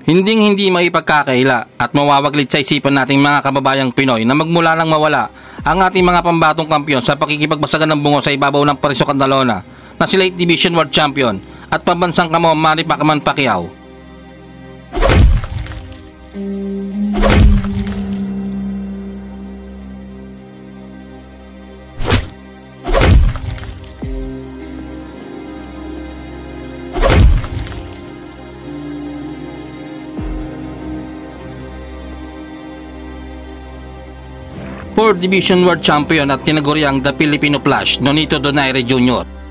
Hinding-hindi maipagkakaila at mawawaglit sa isipan nating mga kababayang Pinoy na magmula nang mawala ang ating mga pambatong kampiyon sa pakikipagbasagan ng bungo sa ibabaw ng Parisio Candalona na si Late Division World Champion at pambansang kamo Manny Pacquiao. Fourth Division World Champion at tinaguriang The Filipino Flash, Nonito Donaire Jr.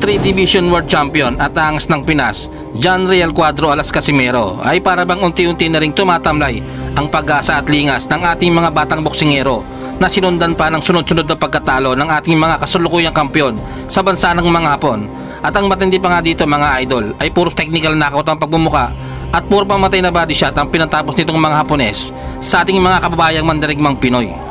Three Division World Champion at angas ng Pinas, John Real Cuadro Alas Casimero ay para bang unti-unti na ring tumatamlay ang pag-asa at lingas ng ating mga batang boksingero na sinundan pa ng sunod-sunod na pagkatalo ng ating mga kasulukuyang kampiyon sa bansa ng mga Hapon. At ang matindi pa nga dito mga idol ay puro technical knockout ang pagbumuka at puro pamatay na body shot ang pinatapos nitong mga Hapones sa ating mga kababayang mandirigmang Pinoy.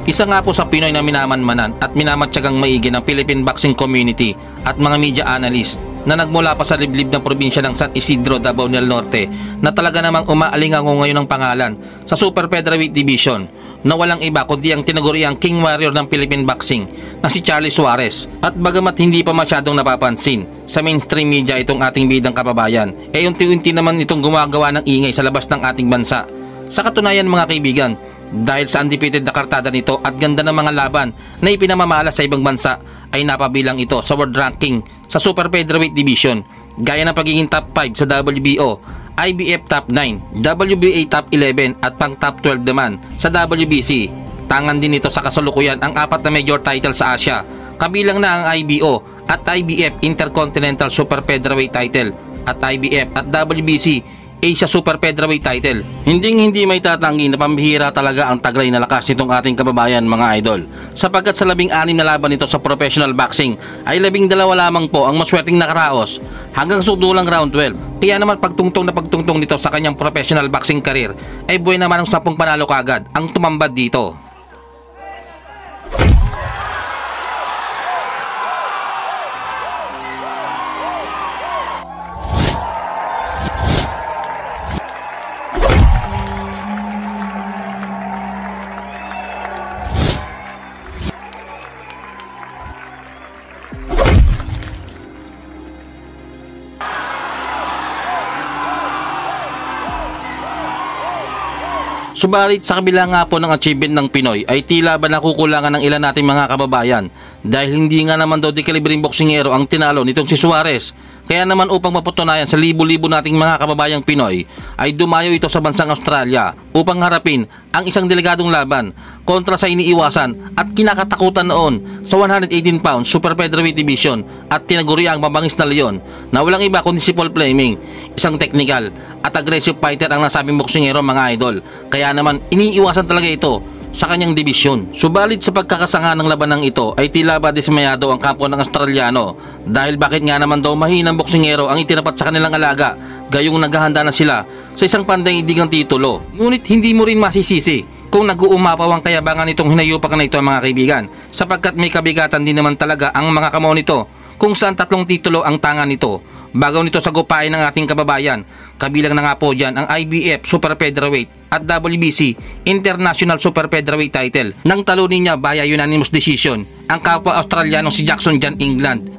Isa nga po sa Pinoy na minamanmanan at minamatyagang maigi ng Philippine boxing community at mga media analyst na nagmula pa sa liblib ng probinsya ng San Isidro, Davao del Norte na talaga namang umaalingango ngayon ng pangalan sa Super Featherweight Division na walang iba kundi ang tinaguriang King Warrior ng Philippine boxing na si Charlie Suarez. At bagamat hindi pa masyadong napapansin sa mainstream media itong ating bidang kababayan, unti-unti naman itong gumagawa ng ingay sa labas ng ating bansa. Sa katunayan mga kaibigan, dahil sa undefeated na kartada nito at ganda ng mga laban na ipinamamala sa ibang bansa ay napabilang ito sa world ranking sa Super Featherweight Division gaya ng pagiging top 5 sa WBO, IBF top 9, WBA top 11 at pang top 12 naman sa WBC. Tangan din ito sa kasalukuyan ang 4 na major title sa Asia, kabilang na ang IBO at IBF Intercontinental Super Featherweight title at IBF at WBC Asia Super Featherweight title. Hindi may tatanggi na pambihira talaga ang taglay na lakas nitong ating kababayan mga idol, sapagkat sa 16 na laban nito sa professional boxing ay 12 lamang po ang maswerteng nakaraos hanggang sudulang round 12. Kaya naman pagtungtong nito sa kanyang professional boxing career ay buhay naman ang 10 panalo kagad ang tumambad dito. Subalit sa kabila nga po ng achievement ng Pinoy ay tila ba nakukulangan ng ilan nating mga kababayan dahil hindi nga naman daw dekalibreng boksingero ang tinalo nitong si Suarez. Kaya naman upang mapatunayan sa libo-libo nating mga kababayang Pinoy ay dumayo ito sa bansang Australia upang harapin ang isang delegadong laban kontra sa iniiwasan at kinakatakutan noon sa 118 pounds Super Featherweight Division at tinaguriang mabangis na leon na walang iba kundi si Paul Fleming, isang technical at aggressive fighter ang nasabing boksingero mga idol. Kaya naman iniiwasan talaga ito sa kanyang dibisyon. Subalit sa pagkakasanga ng labanang ito ay tila ba dismayado ang kampo ng Australiano dahil bakit nga naman daw mahinang boksingero ang itinapat sa kanilang alaga gayong naghahanda na sila sa isang pandaigdigang titulo. Ngunit hindi mo rin masisisi kung nag-uumapaw ang kayabangan nitong hinayupak na ito mga kaibigan, sapagkat may kabigatan din naman talaga ang mga kamao nito kung saan 3 titulo ang tangan nito bagaw nito sa gupain ng ating kababayan. Kabilang na nga po dyan ang IBF Super Featherweight at WBC International Super Featherweight title nang talunin niya via unanimous decision ang kapwa Australiano si Jackson John England.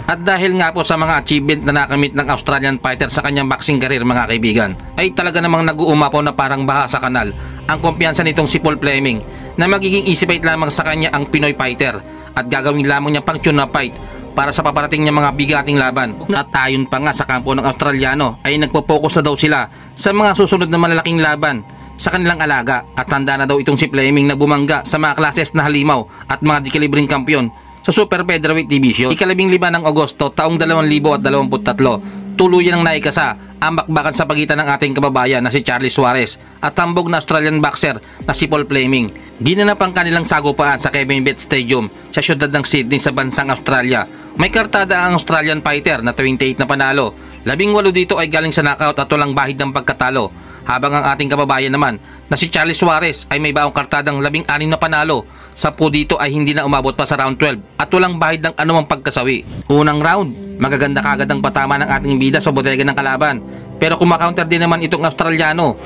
At dahil nga po sa mga achievement na nakamit ng Australian fighter sa kanyang boxing career mga kaibigan, ay talaga namang nag-uumapaw na parang baha sa kanal ang kumpiyansa nitong si Paul Fleming na magiging easy fight lamang sa kanya ang Pinoy fighter at gagawin lamang niya pang tune na fight para sa paparating niya mga bigating laban. At ayon pa nga sa kampo ng Australiano ay nagpo-focus na daw sila sa mga susunod na malalaking laban sa kanilang alaga at handa na daw itong si Fleming na bumangga sa mga klases na halimaw at mga dekalibring kampiyon sa Super Featherweight Division. Ika-15 ng Agosto taong 2023, tuluyan ang naikasa ang bakbakan sa pagitan ng ating kababayan na si Charlie Suarez at tambog na Australian boxer na si Paul Fleming. Ginanap ang kanilang sagupaan sa Kevin Bet Stadium sa siyudad ng Sydney sa bansang Australia. May kartada ang Australian fighter na 28 na panalo. 18 dito ay galing sa knockout at walang bahid ng pagkatalo. Habang ang ating kababayan naman na si Charlie Suarez ay may baong kartadang 16 na panalo. 10 dito ay hindi na umabot pa sa round 12 at walang bahid ng anumang pagkasawi. Unang round, magaganda kagad ang patama ng ating bida sa bodega ng kalaban. Pero kumakaunter din naman itong Australiano.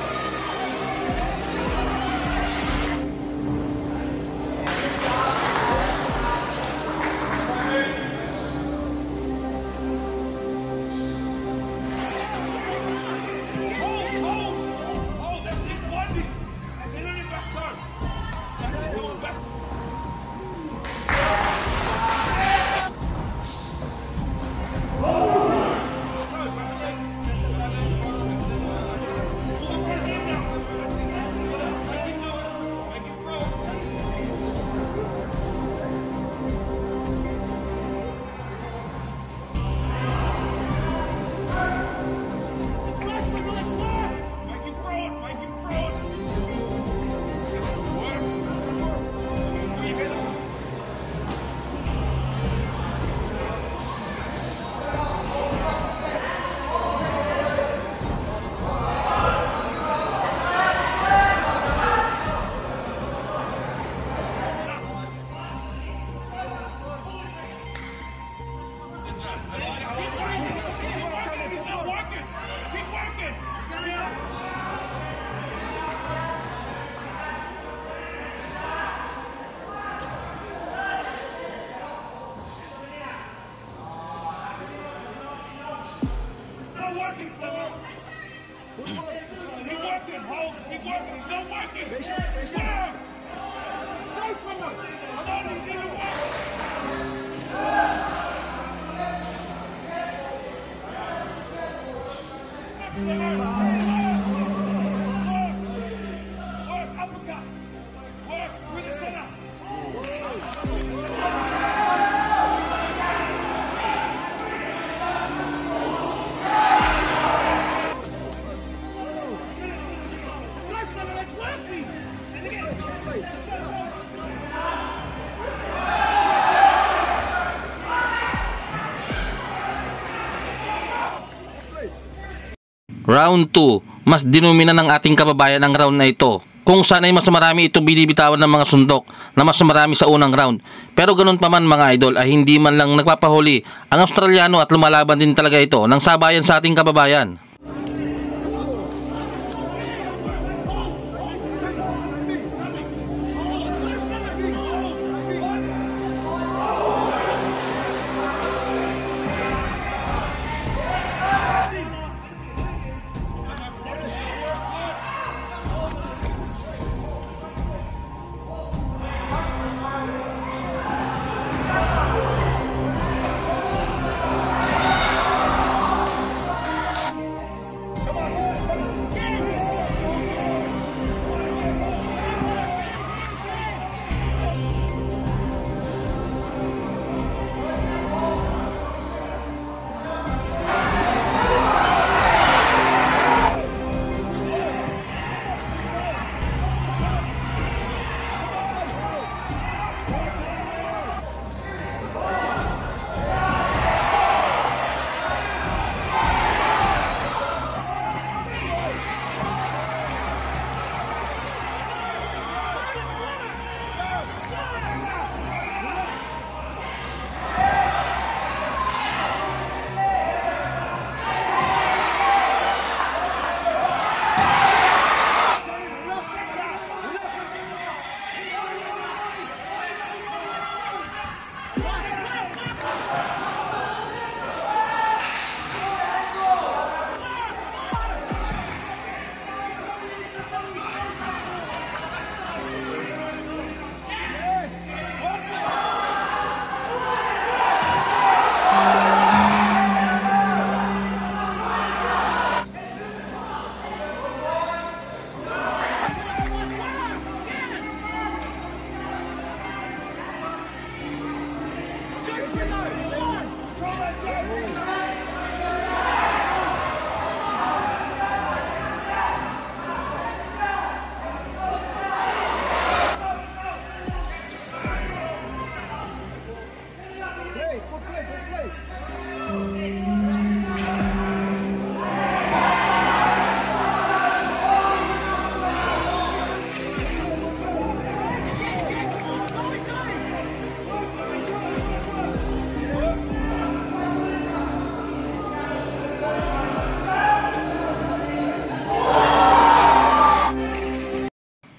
Round 2, mas dinumina ng ating kababayan ang round na ito. Kung saan ay mas marami ito binibitawan ng mga sundok na mas marami sa unang round. Pero ganun pa man mga idol ay hindi man lang nagpapahuli ang Australiano at lumalaban din talaga ito ng sabayan sa ating kababayan.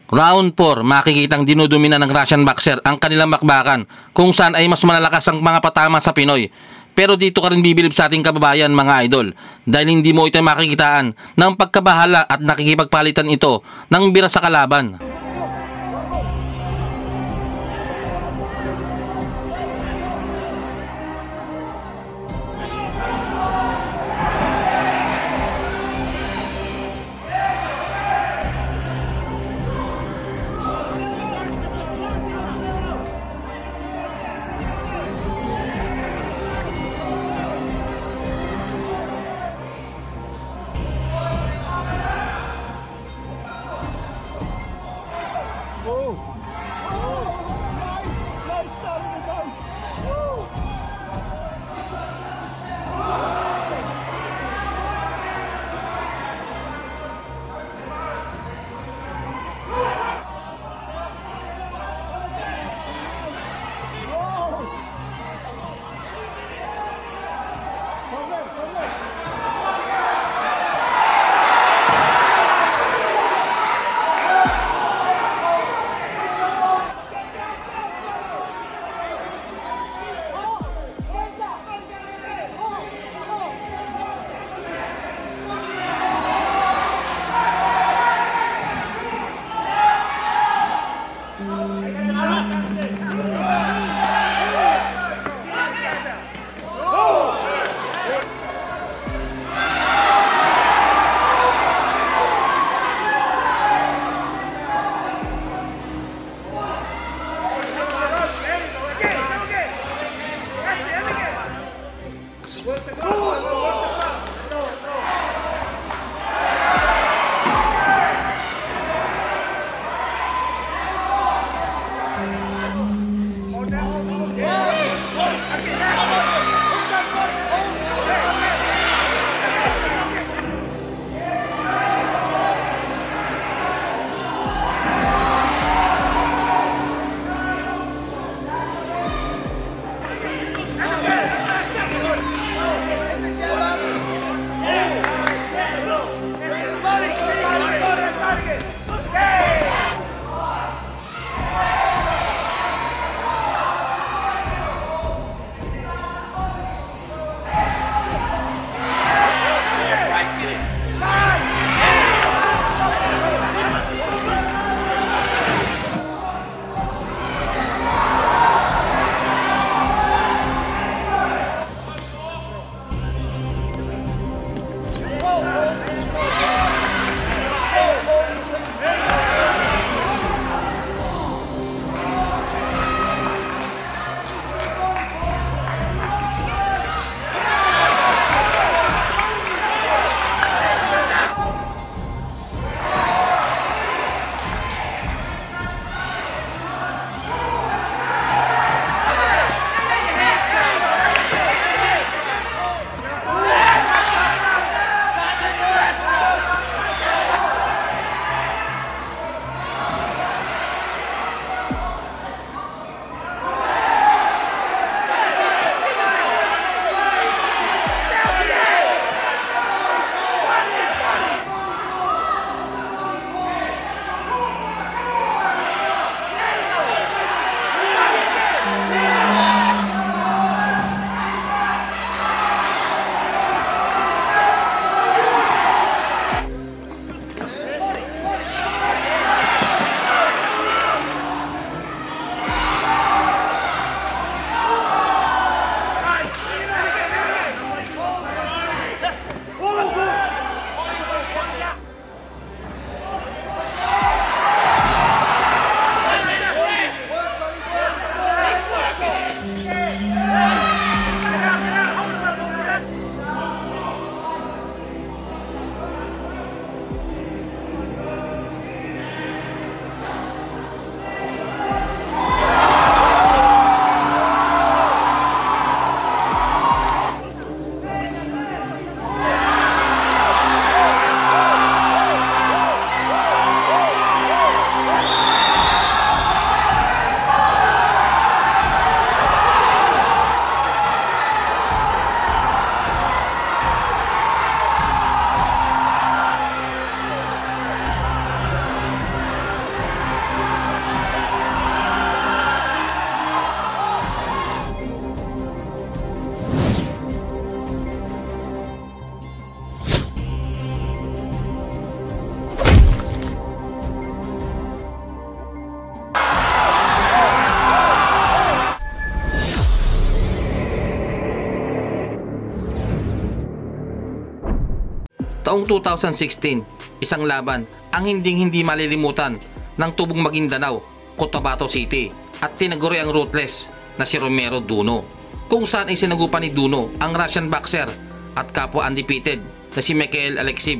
Round 4, makikitang dinudumina ng Russian boxer ang kanilang bakbakan kung saan ay mas malalakas ang mga patama sa Pinoy. Pero dito ka rin bibilib sa ating kababayan mga idol dahil hindi mo ito makikitaan ng pagkabahala at nakikipagpalitan ito ng bira sa kalaban. Taong 2016, isang laban ang hindi malilimutan ng tubong Maguindanao, Cotabato City at tinaguri ang ruthless na si Romero Duno, kung saan ay sinagupan ni Duno ang Russian boxer at kapwa undefeated na si Mikhail Alekseev.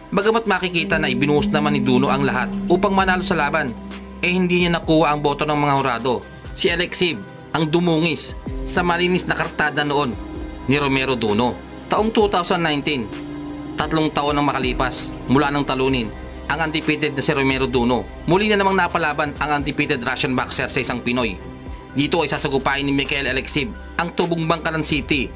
Bagamat makikita na ibinuhos naman ni Duno ang lahat upang manalo sa laban, hindi niya nakuha ang boto ng mga hurado. Si Alekseev ang dumungis sa malinis na kartada noon ni Romero Duno. Taong 2019, 3 taon ang makalipas mula nang talunin ang undefeated na si Romero Duno, muli na namang napalaban ang undefeated Russian boxer sa isang Pinoy. Dito ay sasagupain ni Mikhail Alekseev ang tubong Bangkalan City,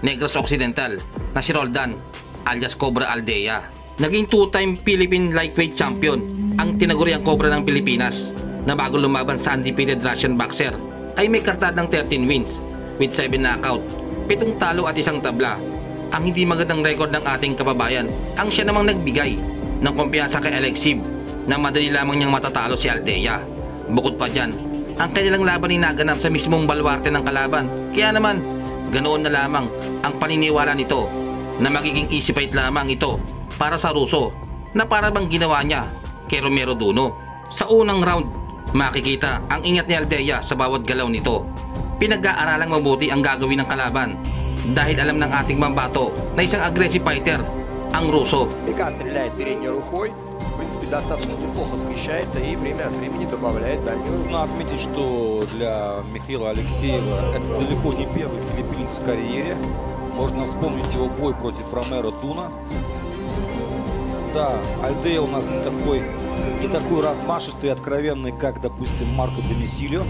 Negros Occidental na si Roldan alias Cobra Aldea. Naging 2-time Philippine lightweight champion ang tinaguriang Cobra ng Pilipinas na bago lumaban sa undefeated Russian boxer ay may kartadang 13 wins with 7 knockout, 7 talo at 1 tabla. Ang hindi magandang record ng ating kababayan ang siya namang nagbigay ng kumpiyansa kay Alekseev na madali lamang niyang matatalo si Aldea. Bukod pa dyan, ang kanilang laban ay naganap sa mismong baluarte ng kalaban, kaya naman ganoon na lamang ang paniniwala nito na magiging easy fight lamang ito para sa Ruso na para bang ginawa niya kay Romero Duno. Sa unang round, makikita ang ingat ni Aldea sa bawat galaw nito. Pinag-aaralang mabuti ang gagawin ng kalaban dahil alam ng ating mambato na isang aggressive fighter ang Ruso. Ика стреляет передней рукой, в принципе, достаточно неплохо смещается и время от времени добавляет дальнюю. Нужно отметить, что для Михаила Алексеева это далеко не первый филиппинец в карьере. Можно вспомнить его бой против Ромеро Дуно. Да, Алдея у нас не такой размашистый и откровенный, как, допустим, Марко Домисильо.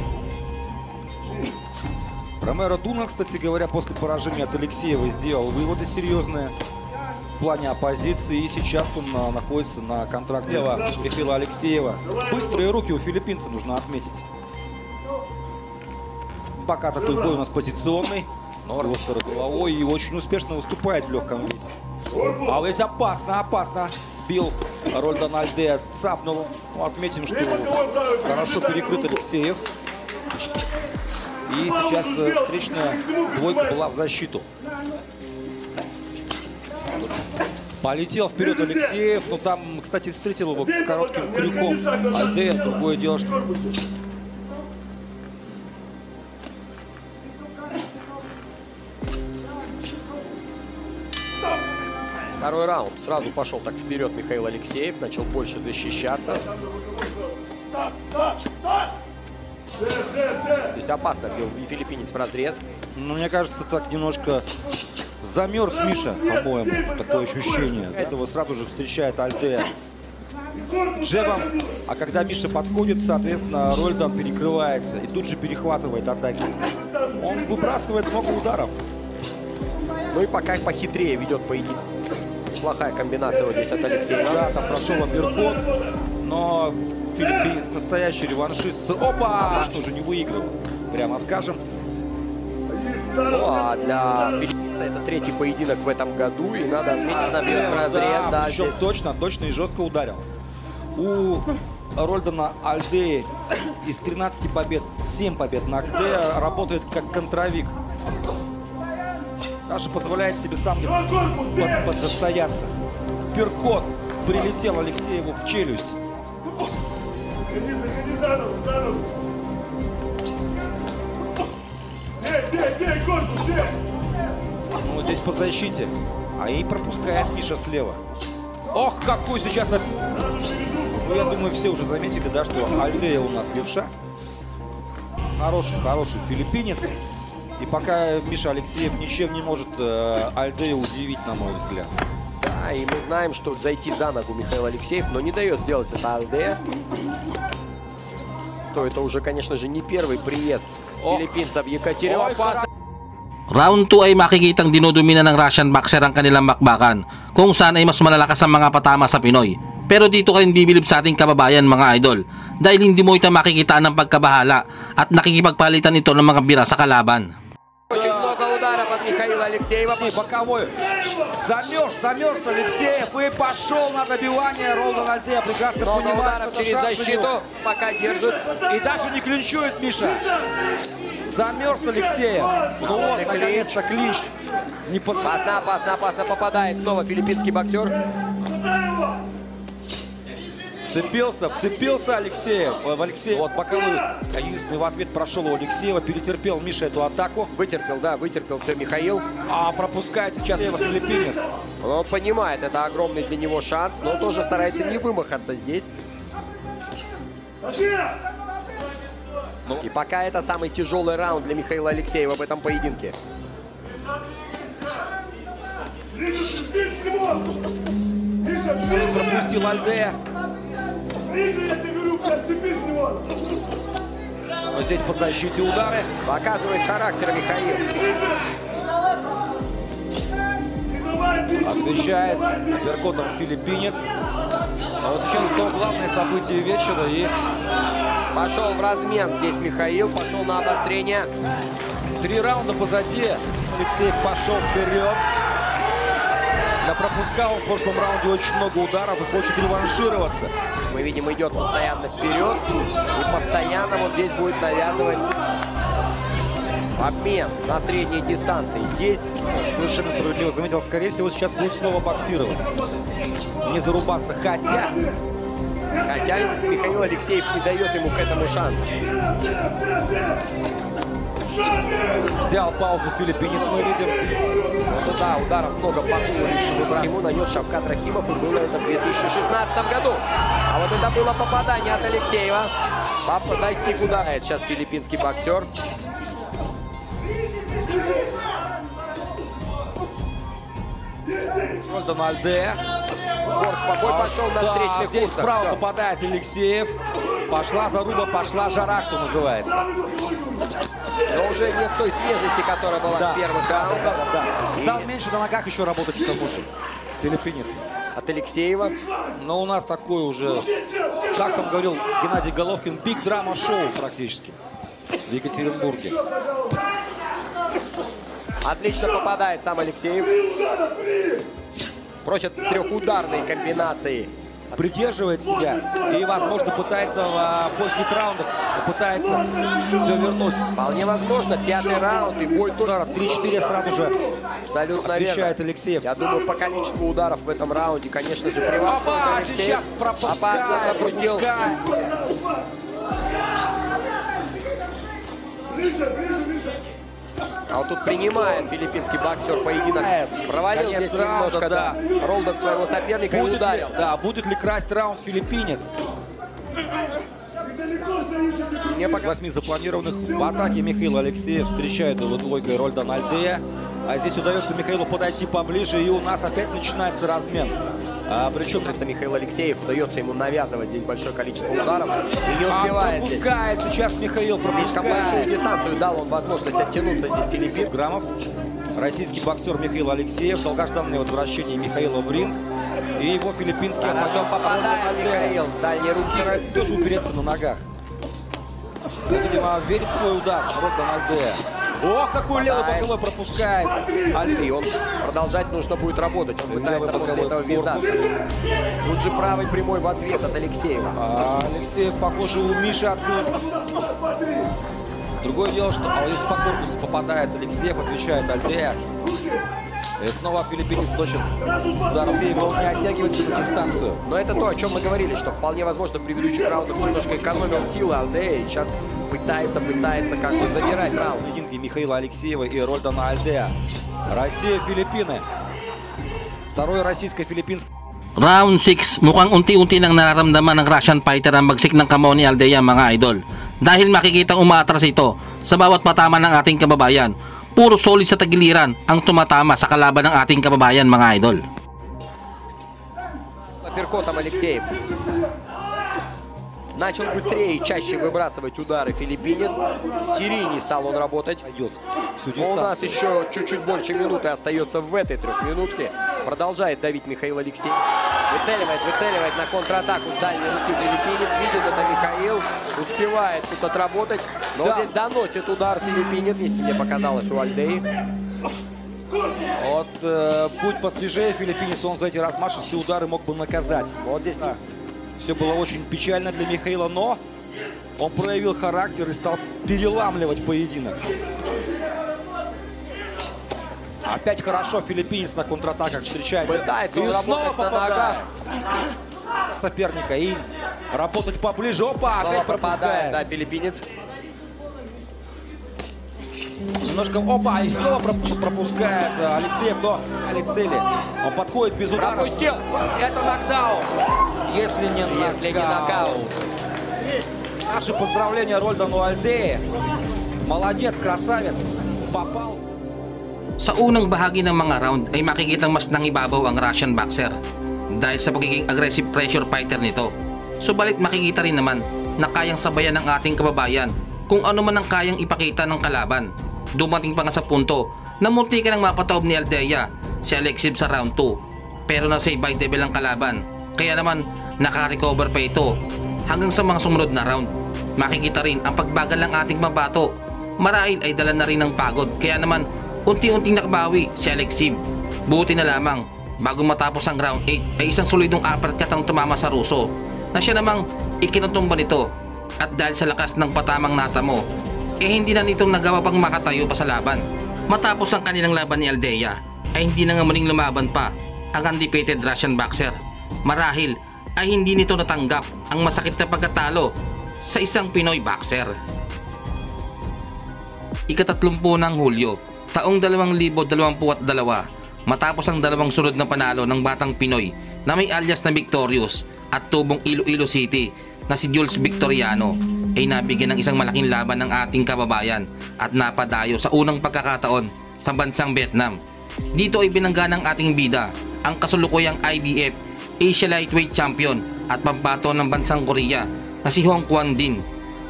Ромеро Дуно, кстати говоря, после поражения от Алексеева сделал выводы серьезные в плане оппозиции, и сейчас он находится на контракте Михаила Алексеева. Быстрые руки у филиппинца, нужно отметить. Пока такой бой у нас позиционный. Остро головой и очень успешно выступает в легком весе. А здесь опасно. Бил Рольдан Алдея, цапнул. Отметим, что хорошо перекрыт Алексеев. И сейчас встречная двойка была в защиту. Полетел вперед Алексеев, но там, кстати, встретил его коротким крюком Алдея. Другое дело, что... Второй раунд. Сразу пошел так вперед Михаил Алексеев, начал больше защищаться. Здесь опасно бил филиппинец в разрез. Ну, мне кажется, так немножко замерз Миша, по-моему, такое ощущение. Этого сразу же встречает Алдея джебом, а когда Миша подходит, соответственно, Рольдан перекрывается и тут же перехватывает атаки. Он выбрасывает много ударов. Ну и пока похитрее ведет поединок. Плохая комбинация вот здесь от Алексея. Да, там прошел апперкот, но филиппинец настоящий реваншист. Опа! Что же не выиграл, прямо скажем. Ну а для филиппинца это 3-й поединок в этом году. И надо отметить, набьет в разрез. Да, причем точно и жестко ударил. У Рольдана Алдеи из 13 побед 7 побед. Алдея работает как контровик. Даже позволяет себе сам подзастояться. Перкот прилетел Алексееву в челюсть. Заходи заново. Бей, корпус, бей! Ну, здесь по защите. А и пропускает Миша слева. Ох, какой сейчас... Ну, я думаю, все уже заметили, да, что Алдея у нас левша. Хороший филиппинец. И пока Миша Алексеев ничем не может Алдея удивить, на мой взгляд. Да, и мы знаем, что зайти за ногу Михаил Алексеев, но не дает сделать это Алдея. То это уже, конечно же, не первый приезд филиппинца в Екатеринбург. Round 2 ay makikitang dinudumina ng Russian boxer ang kanilang bakbakan, kung saan ay mas malalakas ang mga patama sa Pinoy. Pero dito ka rin bibilib sa ating kababayan, mga idol, dahil hindi mo ito makikitaan ng pagkabahala at nakikipagpalitan ito ng mga bira sa kalaban. Очень много ударов от Михаила Алексеева. И боковой. Замерз Алексеев и пошел на добивание. Ролдан Альдея прекрасно Много понимает, ударов что через шанс у защиту. него. Пока держит. И даже не клинчует Миша. Замерз Алексеев. Ну вот, наконец-то клинч. Не пос... Опасно попадает снова филиппинский боксер. Вцепился Алексеев. В Алексея. Вот боковой. Единственный в ответ прошел у Алексеева. Перетерпел Миша эту атаку. Вытерпел все Михаил. А пропускает сейчас его филиппинец. Он понимает, это огромный для него шанс, но тоже старается не вымахаться здесь. И пока это самый тяжелый раунд для Михаила Алексеева в этом поединке. Пропустил Альдея. Вот здесь по защите удары. Показывает характер Михаил. Отвечает апперкотом филиппинец. А вот сейчас самое главное событие вечера. И Пошел в размен здесь Михаил, пошел на обострение. 3 раунда позади. Алексеев пошел вперед. Пропускал в прошлом раунде очень много ударов и хочет реваншироваться. Мы видим, идет постоянно вперед. И постоянно вот здесь будет навязывать обмен на средней дистанции. Здесь Совершенно справедливо заметил. Скорее всего, сейчас будет снова боксировать. Не зарубаться. Хотя Михаил Алексеев не дает ему к этому шанса. взял паузу филиппинец, мы видим. Ну да, ударов много по тулу решил выбрать. Ему нанес Шавкат Рахимов, и было это в 2016 году. А вот это было попадание от Алексеева. Папа достиг удара. Это сейчас филиппинский боксер. Ролдан Альдея. Бой пошел на встречных здесь курсах. справа Всё. попадает Алексеев. Пошла заруба, пошла жара, что называется. Но уже нет той свежести, которая была в первых раундах. Стал меньше на ногах еще работать, к тому же. Филиппинец. От Алексеева. Но у нас такой уже, как там говорил Геннадий Головкин, биг драма шоу практически в Екатеринбурге. Отлично попадает сам Алексеев. Просят трехударные комбинации. Придерживает себя и, возможно, пытается в поздних раундах пытается все вернуть. Вполне возможно, пятый раунд и бой тут. Ударов 3-4 сразу же Абсолютно отвечает верно. Алексеев. Я думаю, по количеству ударов в этом раунде, конечно же, превосходит Опа, Алексеев. сейчас пропускает, Опасно пропустил. А вот тут принимает филиппинский боксер поединок. Провалил Конец здесь раунда, немножко, да. Ролдан своего соперника и ударил. Будет ли красть раунд филиппинец? Мне пока... 8 запланированных в атаке Михаил Алексеев встречает его двойкой Ролдан Альдея. А здесь удается Михаилу подойти поближе, и у нас опять начинается размен. Причем Михаил Алексеев, удается ему навязывать здесь большое количество ударов и не успевает здесь. пропускает сейчас Михаил, Слишком большую пропускает. дистанцию дал он возможность оттянуться здесь Филиппин. Граммов. Российский боксер Михаил Алексеев. Долгожданное возвращение Михаила в ринг. И его филиппинский Хорошо попадает Михаил с дальней руки. Россия тоже упереться на ногах. Видимо, верит в свой удар. Ролдан Альдея. Ох, какой левый боковой пропускает. И он продолжать нужно будет работать. Он пытается Левый после этого боковой ввязаться. Тут же правый прямой в ответ от Алексеева. Алексеев, похоже, у Миши открыл. Другое дело, что здесь по корпусу попадает Алексеев, отвечает Альдея. И снова филиппинец точит удар Алексеева, он не оттягивается на дистанцию. Но это то, о чем мы говорили, что вполне возможно в предыдущих раундах немножко экономил силы Альдея. И сейчас пытается как бы забирать раунд. Поединки Михаила Алексеева и Ролдана Альдея. Россия-Филиппины. Vторой российско-филиппинский. Round 6, mukhang unti-unti nang nararamdaman ng Russian fighter ang bagsik ng kamao ni Альдея, mga idol. Dahil makikitang umaatras ito sa bawat patama ng ating kababayan. Puro solid sa tagiliran ang tumatama sa kalaban ng ating kababayan, mga idol. Апперкотом Алексеев. Начал быстрее и чаще выбрасывать удары филиппинец. Серийней стал он работать. Идет всю Но у нас дистанцию. еще чуть-чуть больше минуты остается в этой трехминутке. Продолжает давить Михаил Алексеев. Выцеливает на контратаку с дальней руки филиппинец. Видит это Михаил. Успевает тут отработать. Но Да. здесь доносит удар филиппинец. Если мне показалось у Альдеи. Вот будь посвежее филиппинец, он за эти размашистые удары мог бы наказать. Вот здесь Все было очень печально для Михаила, но он проявил характер и стал переламливать поединок. Опять хорошо филиппинец на контратаках встречает. Пытается и он снова работать на попадает соперника. И работать поближе. Опа, снова опять попадает, пропускает. да, филиппинец. Немножко, опа, и снова пропускает Алексеев, но Алексей, он подходит без удара. Пропустил. Это нокдаун. Если не нокаут. Наши поздравления Рольдану Альдее. Молодец, красавец. Попал. Sa unang bahagi ng mga round ay makikitang mas nangibabaw ang Russian boxer dahil sa pagiging aggressive pressure fighter nito. Subalit makikita rin naman na kayang sabayan ng ating kababayan kung ano man ang kayang ipakita ng kalaban. Dumating pa nga sa punto na munti ka nang mapataob ni Aldea si Alexev sa round 2 pero nasa by level ang kalaban kaya naman nakarecover pa ito hanggang sa mga sumunod na round. Makikita rin ang pagbagal ng ating mabato. Marahil ay dala na rin ng pagod kaya naman unti-unting nakabawi si Alexev. Buti na lamang bago matapos ang round 8 ay isang solidong uppercut ang tumama sa Ruso na siya namang ikinutumba nito at dahil sa lakas ng patamang natamo hindi na nitong nagawa pang makatayo pa sa laban. Matapos ang kanilang laban ni Aldea ay hindi na nga muling lumaban pa ang undefeated Russian boxer. Marahil ay hindi nito natanggap ang masakit na pagkatalo sa isang Pinoy boxer. Ika-30 ng Hulyo taong 2022 matapos ang dalawang sunod na panalo ng batang Pinoy na may alias na Victorious at tubong Iloilo City na si Jules Victoriano ay nabigyan ng isang malaking laban ng ating kababayan at napadayo sa unang pagkakataon sa bansang Vietnam. Dito ay binangga ng ating bida ang kasulukuyang IBF Asia Lightweight Champion at pambato ng bansang Korea na si Hong Kwan Din.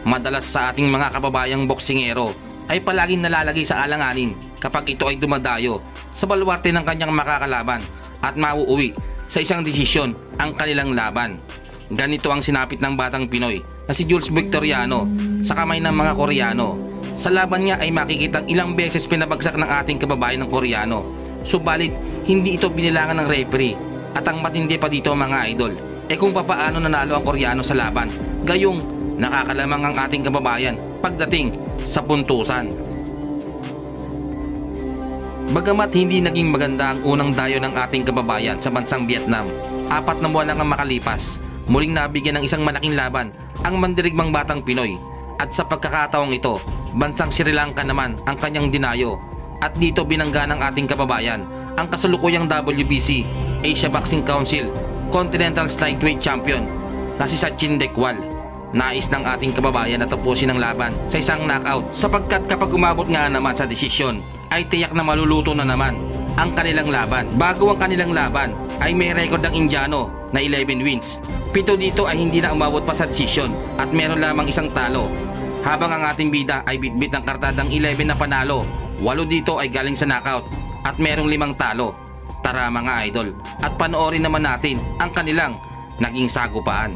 Madalas sa ating mga kababayang boksingero ay palaging nalalagay sa alanganin kapag ito ay dumadayo sa baluarte ng kanyang makakalaban at mauuwi sa isang desisyon ang kanilang laban. Ganito ang sinapit ng batang Pinoy na si Jules Victoriano sa kamay ng mga Koreano. Sa laban niya ay makikitang ilang beses pinabagsak ng ating kababayan ng Koreano. Subalit hindi ito binilangan ng referee at ang matindi pa dito mga idol kung papaano nanalo ang Koreano sa laban. Gayong nakakalamang ang ating kababayan pagdating sa puntusan. Bagamat hindi naging maganda ang unang dayo ng ating kababayan sa bansang Vietnam, 4 na buwan lang ang makalipas, muling nabigyan ng isang malaking laban ang mandirigmang batang Pinoy at sa pagkakataong ito, bansang Sri Lanka naman ang kanyang dinayo at dito binangga ng ating kababayan ang kasalukuyang WBC Asia Boxing Council Continental Lightweight Champion na si Sachin Dekwal. Nais ng ating kababayan na tapusin ang laban sa isang knockout sapagkat kapag umabot nga naman sa desisyon ay tiyak na maluluto na naman ang kanilang laban. Bago ang kanilang laban ay may record ng Indiano na 11 wins. 7 dito ay hindi na umabot pa sa desisyon at meron lamang isang talo. Habang ang ating bida ay bitbit ng kartadang 11 na panalo, 8 dito ay galing sa knockout at merong 5 talo. Tara mga idol at panoorin naman natin ang kanilang naging sagupaan.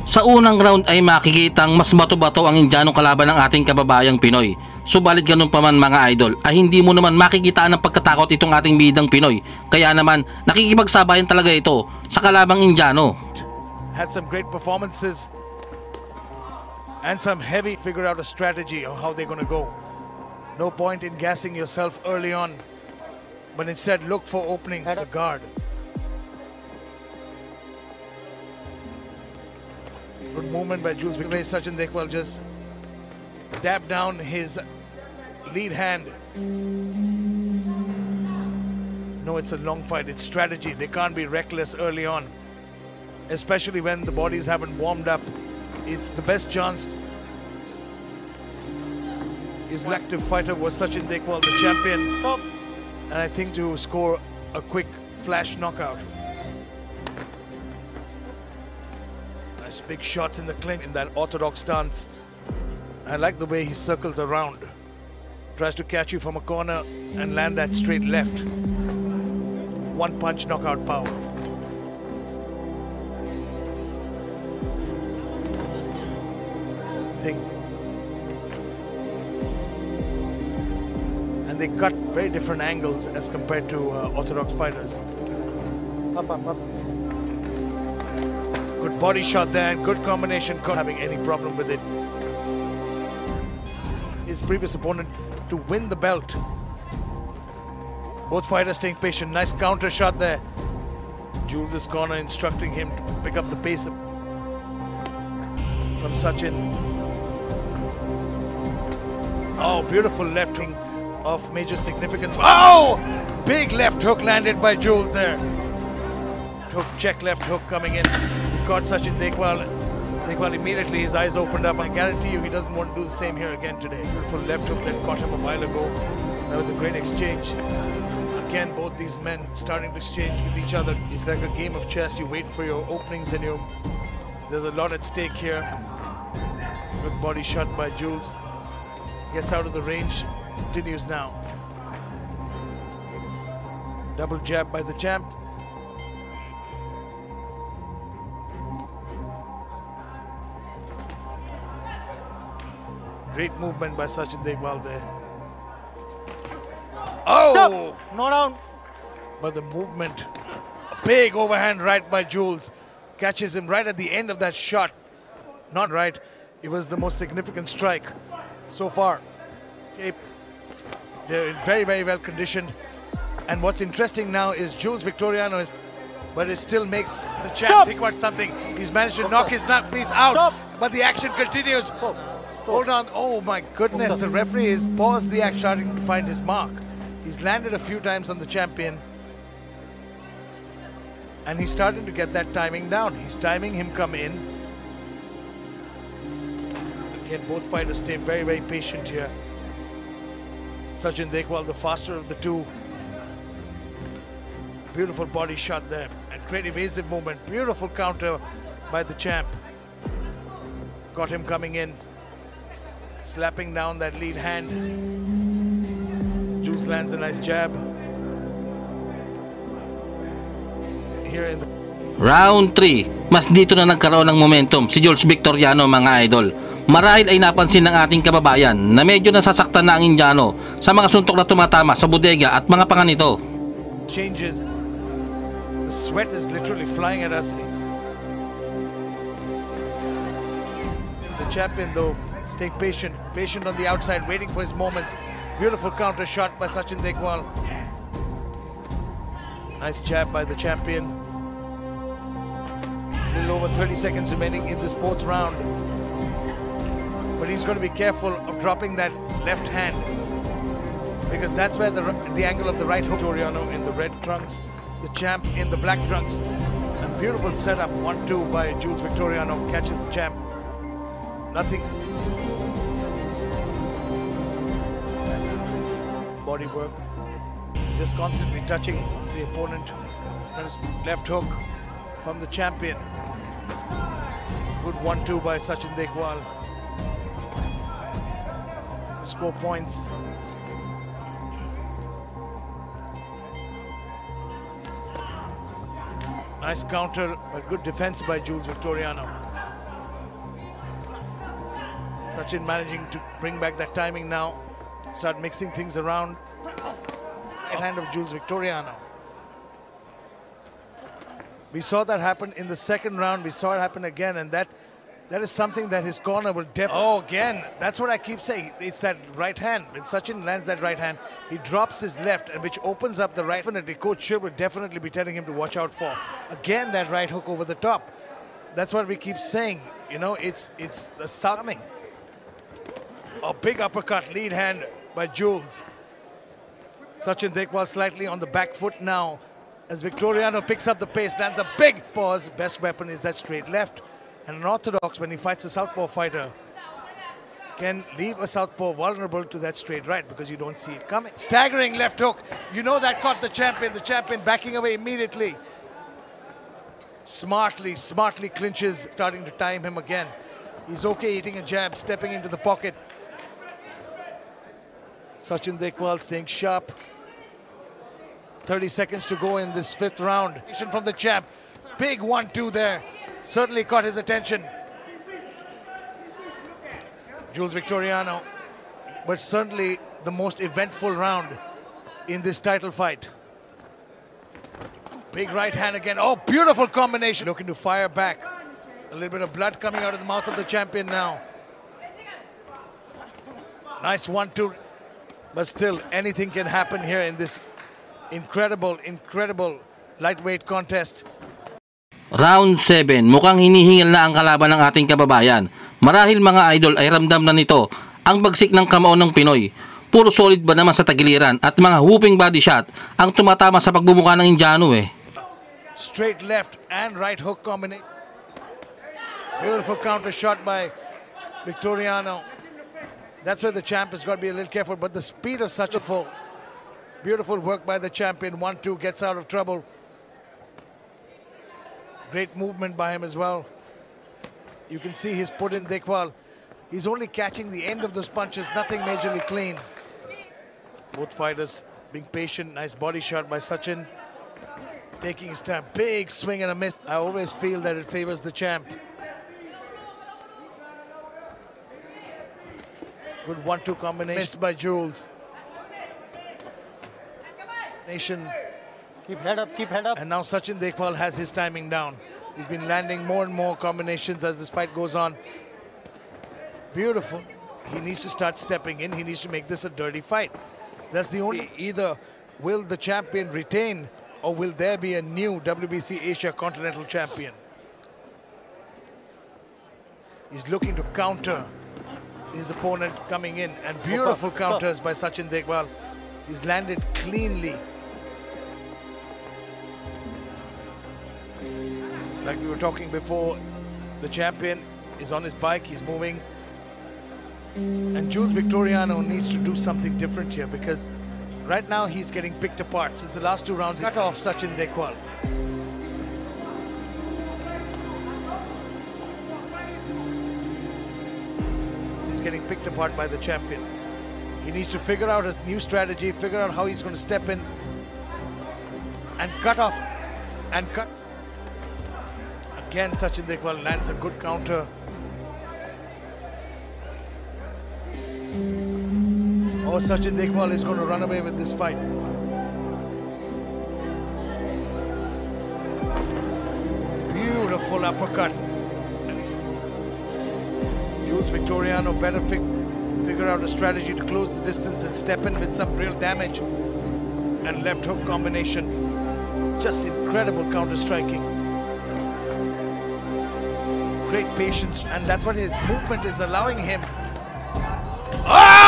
Sa unang round ay makikitang mas bato-bato ang Indianong kalaban ng ating kababayang Pinoy. Subalit ganun pa man mga idol ay hindi mo naman makikitaan ng pagkatakot itong ating bidang Pinoy. Kaya naman nakikipagsabayan talaga ito sa kalabang Indiano. Had some great performances and some heavy figure out a strategy of how they're going to go. No point in gassing yourself early on, but instead look for openings, the guard. Good movement by Jules Victoriano. Sachin Dekwal just dabbed down his lead hand. No, it's a long fight. It's strategy. They can't be reckless early on, especially when the bodies haven't warmed up. It's the best chance. His active fighter was Sachin Dekwal, the champion. Stop. And I think to score a quick flash knockout. Nice big shots in the clinch in that orthodox stance. I like the way he circles around. Tries to catch you from a corner and land that straight left. One punch knockout power. they cut very different angles as compared to orthodox fighters. Up. Good body shot there and good combination, not having any problem with it. His previous opponent to win the belt. Both fighters staying patient. Nice counter shot there. Jules' corner instructing him to pick up the pace from Sachin. Oh, beautiful left wing of major significance. Oh! Big left hook landed by Jules there. Hook, check left hook coming in. He caught Sachin Dekwal. Dekwal immediately, his eyes opened up. I guarantee you he doesn't want to do the same here again today. Beautiful left hook that caught him a while ago. That was a great exchange. Again, both these men starting to exchange with each other. It's like a game of chess. You wait for your openings and there's a lot at stake here. Good body shot by Jules. Gets out of the range. Continues now. Double jab by the champ. Great movement by Sachin Dekwal there. Oh! Stop! No down. But the movement, a big overhand right by Jules. Catches him right at the end of that shot. Not right, it was the most significant strike so far. They're very, very well conditioned. And what's interesting now is Jules Victoriano but it still makes the champ think about something. He's managed to knock his piece out, but the action continues. Hold on, oh my goodness, the referee has paused the act, starting to find his mark. He's landed a few times on the champion. And he's starting to get that timing down. He's timing him come in. Again, both fighters stay very, very patient here. Sachin Dekwal, the faster of the two. Beautiful body shot there. And great evasive movement. Beautiful counter by the champ. Got him coming in. Slapping down that lead hand. Jules lands a nice jab. Here in the Round 3, mas dito na nagkaroon ng momentum si Jules Victoriano mga idol. Marahil ay napansin ng ating kababayan na medyo nasasaktan na ang Indiano sa mga suntok na tumatama sa bodega at mga panga nito. changes. The sweat is literally flying at us. The champion though, staying patient on the outside, waiting for his moments. Beautiful counter shot by Sachin Dekwal. Nice jab by the champion. A little over 30 seconds remaining in this fourth round. But he's going to be careful of dropping that left hand, because that's where the angle of the right hook. Toriano in the red trunks, the champ in the black trunks. And beautiful setup, 1-2 by Jules Victoriano, catches the champ. Nothing. Nice body work. Just constantly touching the opponent. Left hook from the champion. Good 1-2 by Sachin Dekwal. Score points. Nice counter, but good defense by Jules Victoriano. Sachin managing to bring back that timing now. Start mixing things around. Right hand of Jules Victoriano. We saw that happen in the second round. We saw it happen again, and that is something that his corner will definitely... Oh, again, that's what I keep saying. It's that right hand. When Sachin lands that right hand, he drops his left, and which opens up the right. Definitely, Coach Shiv would definitely be telling him to watch out for. Again, that right hook over the top. That's what we keep saying. You know, it's the coming. A big uppercut, lead hand by Jules. Sachin Dekwal slightly on the back foot now, as Victoriano picks up the pace, lands a big pause. Best weapon is that straight left. And an orthodox, when he fights a southpaw fighter, can leave a southpaw vulnerable to that straight right because you don't see it coming. Staggering left hook. You know that caught the champion backing away immediately. Smartly clinches, starting to time him again. He's okay eating a jab, stepping into the pocket. Sachin Dekwal staying sharp. 30 seconds to go in this fifth round. From the champ. Big 1-2 there. Certainly caught his attention. Jules Victoriano. But certainly the most eventful round in this title fight. Big right hand again. Oh, beautiful combination. Looking to fire back. A little bit of blood coming out of the mouth of the champion now. Nice 1-2. But still, anything can happen here in this incredible lightweight contest. Round 7, mukhang hinihingal na ang kalaban ng ating kababayan. Marahil mga idol ay ramdam na nito ang bagsik ng kamao ng Pinoy. Puro solid ba naman sa tagiliran at mga whooping body shot ang tumatama sa pagbumuka ng Indiano eh. Straight left and right hook combination. Beautiful counter shot by Victoriano. That's where the champ has got to be a little careful, but the speed of such a full. Beautiful work by the champion. 1-2, gets out of trouble. Great movement by him as well. You can see he's put in Dekwal. He's only catching the end of those punches, nothing majorly clean. Both fighters being patient. Nice body shot by Sachin. Taking his time. Big swing and a miss. I always feel that it favors the champ. Good 1-2 combination. Missed by Jules. Nation. Keep head up, keep head up. And now Sachin Dekwal has his timing down. He's been landing more and more combinations as this fight goes on. Beautiful. He needs to start stepping in. He needs to make this a dirty fight. That's the only. Either will the champion retain or will there be a new WBC Asia Continental Champion? He's looking to counter his opponent coming in, and beautiful counters by Sachin Dekwal. He's landed cleanly. Like we were talking before, the champion is on his bike, he's moving. And Jules Victoriano needs to do something different here, because right now he's getting picked apart. Since the last 2 rounds, he cut off Sachin Dekwal. He's getting picked apart by the champion. He needs to figure out his new strategy, figure out how he's going to step in and cut off and cut. Again, Sachin Dekwal lands a good counter. Oh, Sachin Dekwal is going to run away with this fight. Beautiful uppercut. Jules Victoriano better figure out a strategy to close the distance and step in with some real damage. And left hook combination. Just incredible counter striking. Great patience, and that's what his movement is allowing him. Oh!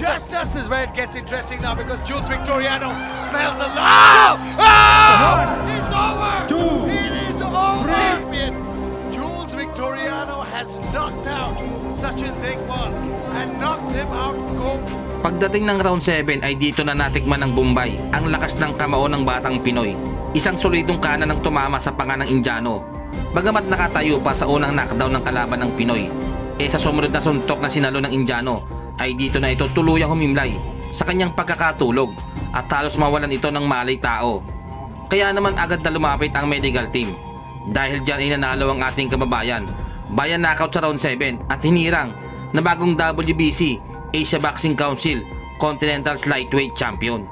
Just is where it gets interesting now, because Jules Victoriano smells a lot. Oh! It's over! It is over! Jules Victoriano has knocked out Sachin Dekwal and knocked him out cold. Pagdating ng round 7 ay dito na natikman ng Bombay ang lakas ng kamao ng batang Pinoy. Isang solidong kanan ang tumama sa panga ng Indiano. Bagamat nakatayo pa sa unang knockdown ng kalaban ng Pinoy, sa sumunod na suntok na sinalo ng Indiano ay dito na ito tuluyang humimlay sa kanyang pagkakatulog at halos mawalan ito ng malay tao. Kaya naman agad na lumapit ang medical team. Dahil dyan ay nanalo ang ating kababayan. Bayan knockout sa round 7 at hinirang na bagong WBC Asia Boxing Council Continental Lightweight Champion.